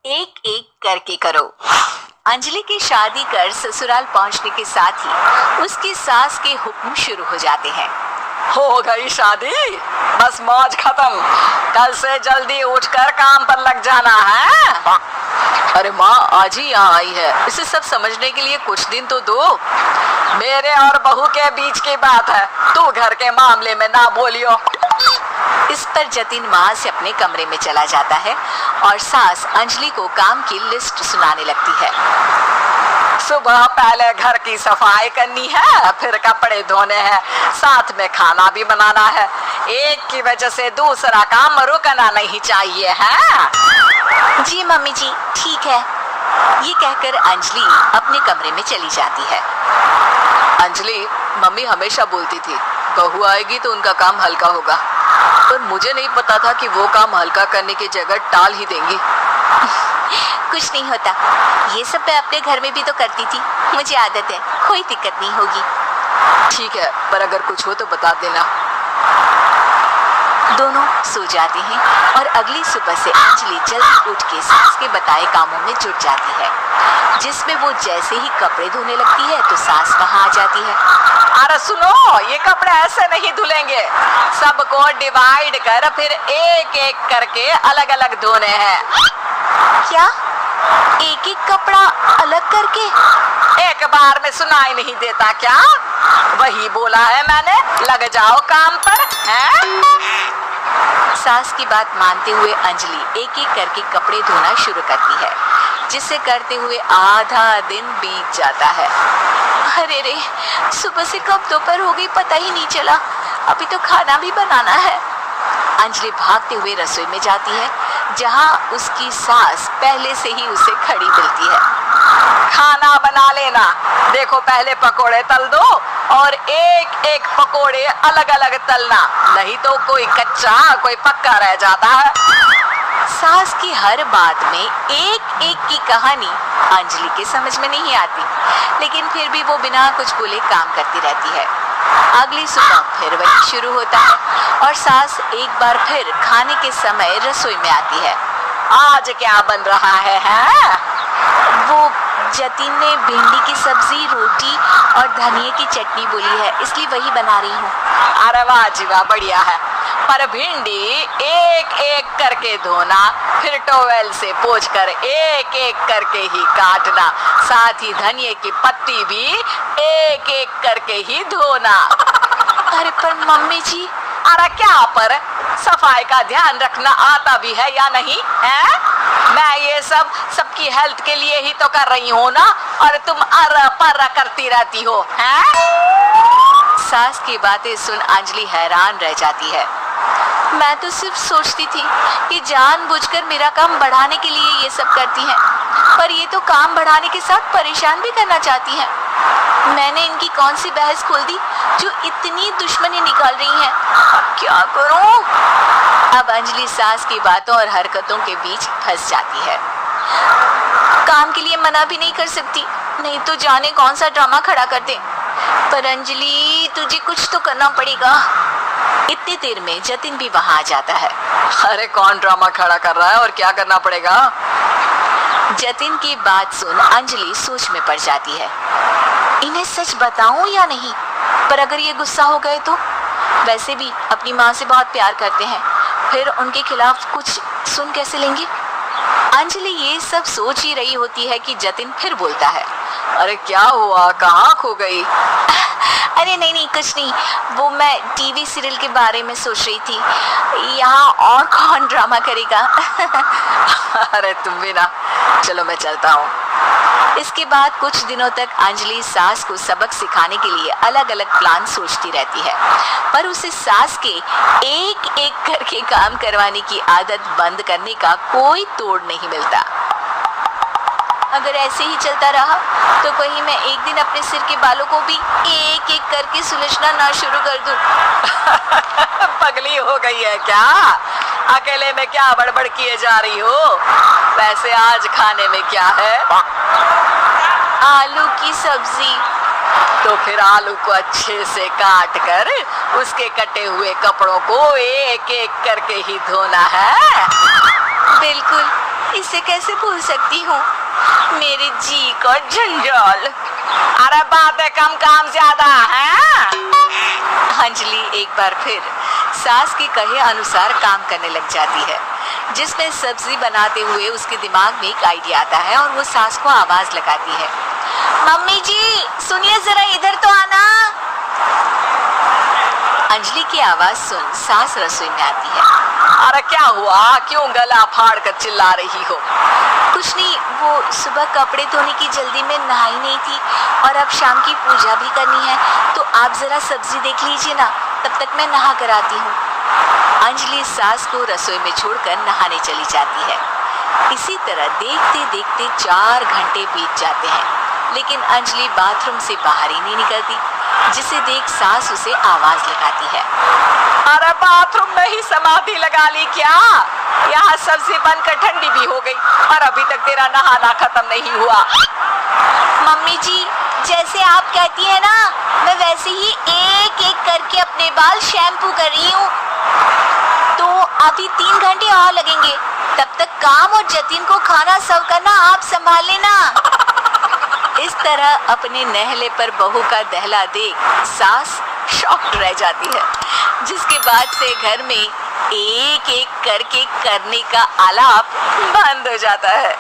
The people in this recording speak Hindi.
एक एक करके करो। अंजलि की शादी कर ससुराल पहुंचने के साथ ही उसकी सास के हुक्म शुरू हो जाते हैं। हो गई शादी, बस मौज खत्म। कल से जल्दी उठकर काम पर लग जाना है। अरे माँ आज ही यहाँ आई है, इसे सब समझने के लिए कुछ दिन तो दो। मेरे और बहू के बीच की बात है, तू घर के मामले में ना बोलियो। इस पर जतिन वहां से अपने कमरे में चला जाता है और सास अंजलि को काम की लिस्ट सुनाने लगती है। सुबह पहले घर की सफाई करनी है, फिर कपड़े धोने हैं, साथ में खाना भी बनाना है। एक की वजह से दूसरा काम रुकना नहीं चाहिए है। जी मम्मी जी ठीक है। ये कहकर अंजलि अपने कमरे में चली जाती है। अंजलि, मम्मी हमेशा बोलती थी बहू आएगी तो उनका काम हल्का होगा, पर मुझे नहीं पता था कि वो काम हल्का करने की जगह टाल ही देंगी। कुछ नहीं होता, ये सब मैं अपने घर में भी तो करती थी, मुझे आदत है, कोई दिक्कत नहीं होगी। ठीक है, पर अगर कुछ हो तो बता देना। दोनों सो जाते हैं और अगली सुबह से अंजलि जल्दी उठ के सास के बताए कामों में जुट जाती है, जिसमें वो जैसे ही कपड़े धोने लगती है तो सास वहाँ आ जाती है। अरे सुनो, ये कपड़े ऐसे नहीं धुलेंगे, सबको डिवाइड कर फिर एक एक करके अलग अलग धोने हैं। क्या? एक एक कपड़ा अलग करके? एक बार में सुनाई नहीं देता क्या? वही बोला है मैंने, लग जाओ काम पर हैं? सास की बात मानते हुए अंजलि एक एक करके कपड़े धोना शुरू करती है, जिसे करते हुए आधा दिन बीत जाता है। अरे रे, सुबह से कब दोपहर हो गई पता ही नहीं चला, अभी तो खाना भी बनाना है। अंजलि भागते हुए रसोई में जाती है, जहां उसकी सास पहले से ही उसे खड़ी मिलती है। खाना बना लेना, देखो पहले पकोड़े तल दो और एक एक पकोड़े अलग अलग तलना, नहीं तो कोई कच्चा कोई पक्का रह जाता है। सास की हर बात में एक एक की कहानी अंजलि के समझ में नहीं आती, लेकिन फिर भी वो बिना कुछ बोले काम करती रहती है। अगली सुबह फिर वही शुरू होता है और सास एक बार फिर खाने के समय रसोई में आती है। आज क्या बन रहा है? वो जतिन ने भिंडी की सब्जी, रोटी और धनिए की चटनी बोली है, इसलिए वही बना रही हूँ। अरे वाह जी वाह, बढ़िया है। पर भिंडी एक एक करके धोना, फिर टॉवेल से पोंछकर एक एक करके ही काटना, साथ ही धनिए की पत्ती भी एक एक करके ही धोना। अरे पर मम्मी जी। अरे क्या पर? सफाई का ध्यान रखना आता भी है या नहीं है? मैं ये सब सबकी हेल्थ के लिए ही तो कर रही हूँ ना, और तुम अर पर करती रहती हो हैं? सास की बातें सुन अंजलि हैरान रह जाती है। मैं तो सिर्फ सोचती थी कि जानबूझकर मेरा काम बढ़ाने के लिए ये सब करती हैं, पर ये तो काम बढ़ाने के साथ परेशान भी करना चाहती हैं। मैंने इनकी कौन सी बहस खोल दी जो इतनी दुश्मनी निकाल रही हैं? अब क्या करूं? अब अंजलि सास की बातों और हरकतों के बीच फंस जाती है। काम के लिए मना भी नहीं कर सकती, नहीं तो जाने कौन सा ड्रामा खड़ा कर दे। पर अंजलि, तुझे कुछ तो करना पड़ेगा। इतनी देर में जतिन भी वहां आ जाता है। अरे कौन ड्रामा खड़ा कर रहा है और क्या करना पड़ेगा? जतिन की बात सुन अंजलि सोच में पड़ जाती है। इन्हें सच बताऊं या नहीं? पर अगर ये गुस्सा हो गए तो? वैसे भी अपनी माँ से बहुत प्यार करते हैं, फिर उनके खिलाफ कुछ सुन कैसे लेंगी? अंजलि ये सब सोच ही रही होती है कि जतिन फिर बोलता है। अरे क्या हुआ, कहाँ खो गई? अरे नहीं कुछ नहीं, वो मैं टीवी सीरियल के बारे में सोच रही थी। यहाँ और कौन ड्रामा करेगा? अरे तुम भी ना, चलो मैं चलता हूँ। इसके बाद कुछ दिनों तक अंजलि सास को सबक सिखाने के लिए अलग अलग प्लान सोचती रहती है, पर उसे सास के एक एक करके काम करवाने की आदत बंद करने का कोई तोड़ नहीं मिलता। अगर ऐसे ही चलता रहा तो कहीं मैं एक दिन अपने सिर के बालों को भी एक एक करके सुलझना ना शुरू कर दूं। पगली हो गई है क्या? अकेले में क्या बड़बड़ किए जा रही हो? वैसे आज खाने में क्या है? आलू की सब्जी। तो फिर आलू को अच्छे से काट कर उसके कटे हुए कपड़ों को एक एक करके ही धोना है। बिल्कुल, इसे कैसे भूल सकती हूँ? मेरे जी का जंजाल। अरे बातें कम काम ज्यादा है। अंजलि एक बार फिर सास के कहे अनुसार काम करने लग जाती है, जिसमें सब्जी बनाते हुए उसके दिमाग में एक आइडिया आता है और वो सास को आवाज लगाती है। मम्मी जी सुनिए, जरा इधर तो आना। अंजलि की आवाज सुन सास रसोई में आती है। अरे क्या हुआ, क्यों गला फाड़ कर चिल्ला रही हो? कुछ नहीं, वो सुबह कपड़े धोने की जल्दी में नहाई नहीं थी और अब शाम की पूजा भी करनी है, तो आप जरा सब्जी देख लीजिए ना, तब तक मैं नहा कर आती हूँ। अंजलि सास को रसोई में छोड़कर नहाने चली जाती है। इसी तरह देखते देखते 4 घंटे बीत जाते हैं, लेकिन अंजलि बाथरूम से बाहर ही नहीं निकलती, जिसे देख सास उसे आवाज लगाती है। अरे बाथरूम में ही समाधि लगा ली क्या? यहाँ सब्जी बनकर ठंडी भी हो गई और अभी तक तेरा नहाना खत्म नहीं हुआ। मम्मी जी जैसे आप कहती है ना, मैं वैसे ही एक एक करके अपने बाल शैम्पू कर रही हूँ। तो अभी 3 घंटे और लगेंगे, तब तक काम और जतिन को खाना सर्व करना आप संभाल लेना। इस तरह अपने नहले पर बहू का दहला देख सास शॉक्ड रह जाती है, जिसके बाद से घर में एक एक करके करने का आलाप बंद हो जाता है।